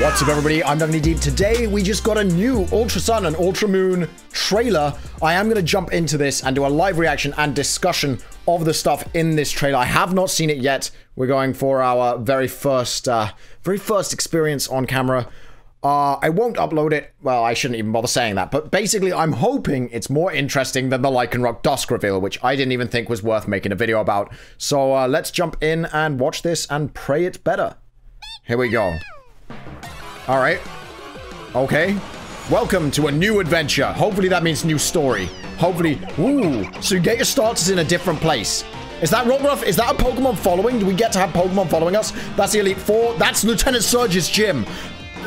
What's up, everybody? I'm Definitely Deep. Today, we just got a new Ultra Sun and Ultra Moon trailer. I am going to jump into this and do a live reaction and discussion of the stuff in this trailer. I have not seen it yet. We're going for our very first experience on camera. I won't upload it. Well, I shouldn't even bother saying that. But basically, I'm hoping it's more interesting than the Lycanroc Dusk reveal, which I didn't even think was worth making a video about. So let's jump in and watch this and pray it's better. Here we go. All right. Okay. Welcome to a new adventure. Hopefully that means new story. Hopefully. Ooh. So you get your starters in a different place. Is that Rockruff? Is that a Pokemon following? Do we get to have Pokemon following us? That's the Elite Four. That's Lieutenant Surge's gym.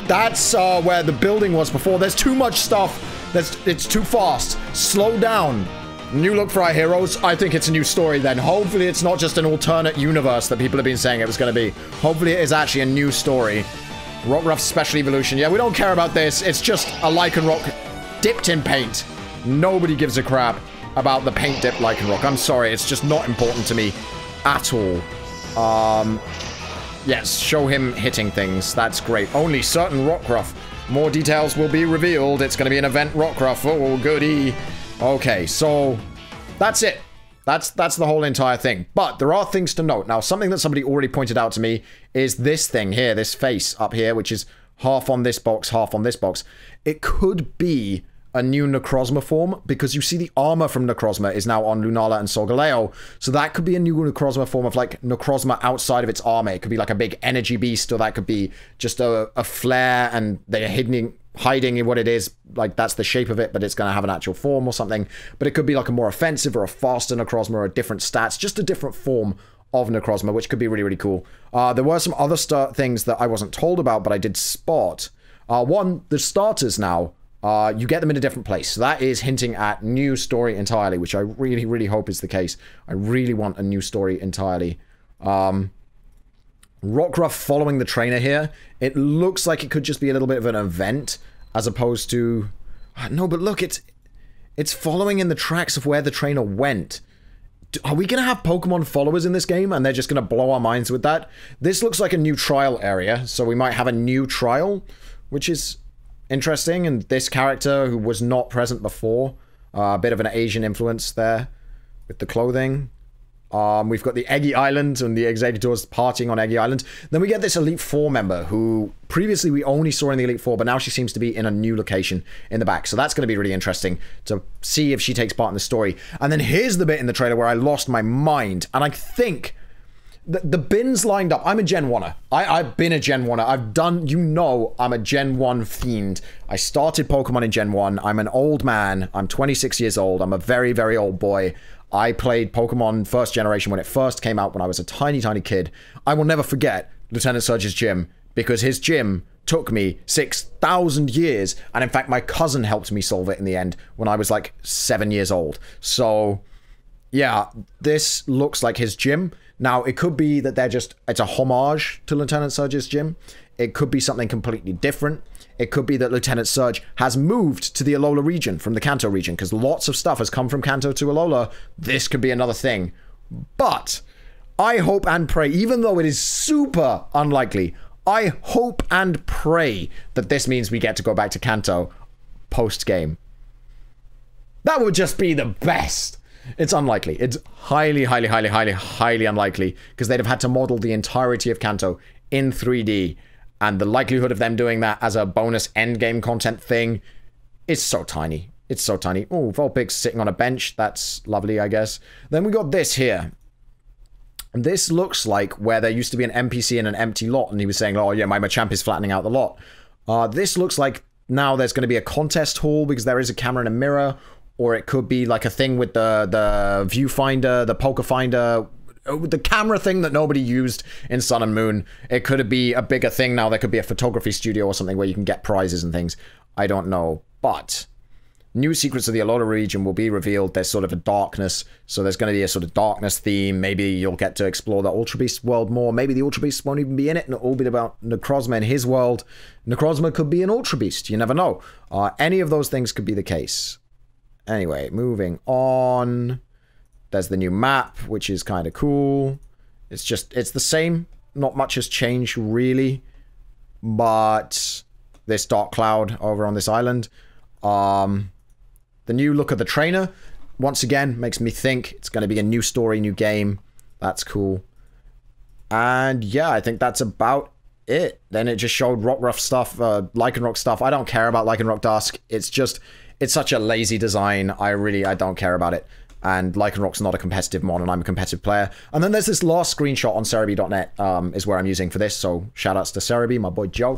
That's where the building was before. There's too much stuff. It's too fast. Slow down. New look for our heroes. I think it's a new story then. Hopefully it's not just an alternate universe that people have been saying it was going to be. Hopefully it is actually a new story. Rockruff's Special Evolution. Yeah, we don't care about this. It's just a Lycanroc dipped in paint. Nobody gives a crap about the paint dipped Lycanroc. I'm sorry. It's just not important to me at all. Yes, show him hitting things. That's great. Only certain Rockruff. More details will be revealed. It's going to be an event Rockruff. Oh, goody. Okay, so that's it. That's the whole entire thing. But there are things to note. Now, something that somebody already pointed out to me is this thing here, this face up here, which is half on this box, half on this box. It could be a new Necrozma form, because you see the armor from Necrozma is now on Lunala and Solgaleo. So that could be a new Necrozma form of, like, Necrozma outside of its armor. It could be like a big energy beast, or that could be just a flare, and they're hiding in what it is. Like, that's the shape of it, but it's going to have an actual form or something. But it could be like a more offensive or a faster Necrozma, or a different stats, just a different form of Necrozma, which could be really, really cool. There were some other things that I wasn't told about, but I did spot. One, the starters now, you get them in a different place. So that is hinting at new story entirely, which I really, really hope is the case. I really want a new story entirely. Rockruff following the trainer here. It looks like it could just be a little bit of an event, as opposed to... No, but look, it's following in the tracks of where the trainer went. Are we going to have Pokemon followers in this game, and they're just going to blow our minds with that? This looks like a new trial area, so we might have a new trial, which is interesting. And this character, who was not present before, a bit of an Asian influence there with the clothing. We've got the Eggy Island and the Executor's partying on Eggy Island. Then we get this Elite Four member who previously we only saw in the Elite Four, but now she seems to be in a new location in the back. So that's going to be really interesting to see if she takes part in the story. And then here's the bit in the trailer where I lost my mind. And I think the bins lined up. I'm a Gen 1er. I've been a Gen 1er. I've done, you know, I'm a Gen 1 fiend. I started Pokemon in Gen 1. I'm an old man. I'm 26 years old. I'm a very, very old boy. I played Pokemon first generation when it first came out when I was a tiny, tiny kid. I will never forget Lieutenant Surge's gym, because his gym took me 6,000 years. And in fact, my cousin helped me solve it in the end when I was like 7 years old. So yeah, this looks like his gym. Now, it could be that it's a homage to Lieutenant Surge's gym. It could be something completely different. It could be that Lieutenant Surge has moved to the Alola region from the Kanto region, because lots of stuff has come from Kanto to Alola. This could be another thing. But I hope and pray, even though it is super unlikely, I hope and pray that this means we get to go back to Kanto post-game. That would just be the best. It's unlikely. It's highly, highly, highly, highly, highly unlikely, because they'd have had to model the entirety of Kanto in 3D. And the likelihood of them doing that as a bonus endgame content thing is so tiny. It's so tiny. Oh, Vulpix sitting on a bench. That's lovely, I guess. Then we got this here. And this looks like where there used to be an NPC in an empty lot, and he was saying, oh yeah, my Machamp is flattening out the lot. This looks like now there's going to be a contest hall, because there is a camera and a mirror. Or it could be like a thing with the viewfinder, the poker finder, the camera thing that nobody used in Sun and Moon. It could be a bigger thing now. There could be a photography studio or something where you can get prizes and things. I don't know. But new secrets of the Alola region will be revealed. There's sort of a darkness. So there's going to be a sort of darkness theme. Maybe you'll get to explore the Ultra Beast world more. Maybe the Ultra Beast won't even be in it, and it'll all be about Necrozma in his world. Necrozma could be an Ultra Beast. You never know. Any of those things could be the case. Anyway, moving on. There's the new map, which is kind of cool. It's the same. Not much has changed, really. but this dark cloud over on this island. The new look of the trainer, once again, makes me think it's going to be a new story, new game. That's cool. And yeah, I think that's about it. Then it just showed Rockruff stuff, Lycanroc stuff. I don't care about Lycanroc Dusk. It's such a lazy design. I don't care about it. And Lycanroc's not a competitive mon, and I'm a competitive player. And then there's this last screenshot on Cerebi.net, is where I'm using for this. So shoutouts to Cerebi, my boy Joe,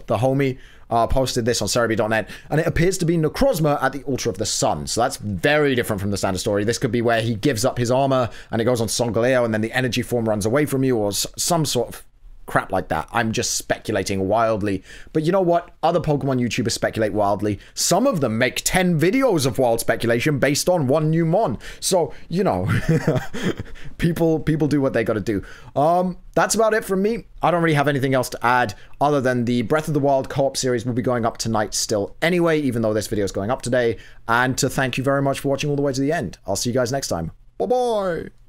the homie, posted this on Cerebi.net, and it appears to be Necrozma at the Altar of the Sun. So that's very different from the standard story. This could be where he gives up his armor, and it goes on Solgaleo, and then the energy form runs away from you, or some sort of crap like that. I'm just speculating wildly. But you know what? Other Pokemon YouTubers speculate wildly. Some of them make 10 videos of wild speculation based on one new mon. So, you know, people do what they gotta do. That's about it from me. I don't really have anything else to add other than the Breath of the Wild co-op series will be going up tonight still anyway, even though this video is going up today. And to thank you very much for watching all the way to the end. I'll see you guys next time. Bye-bye!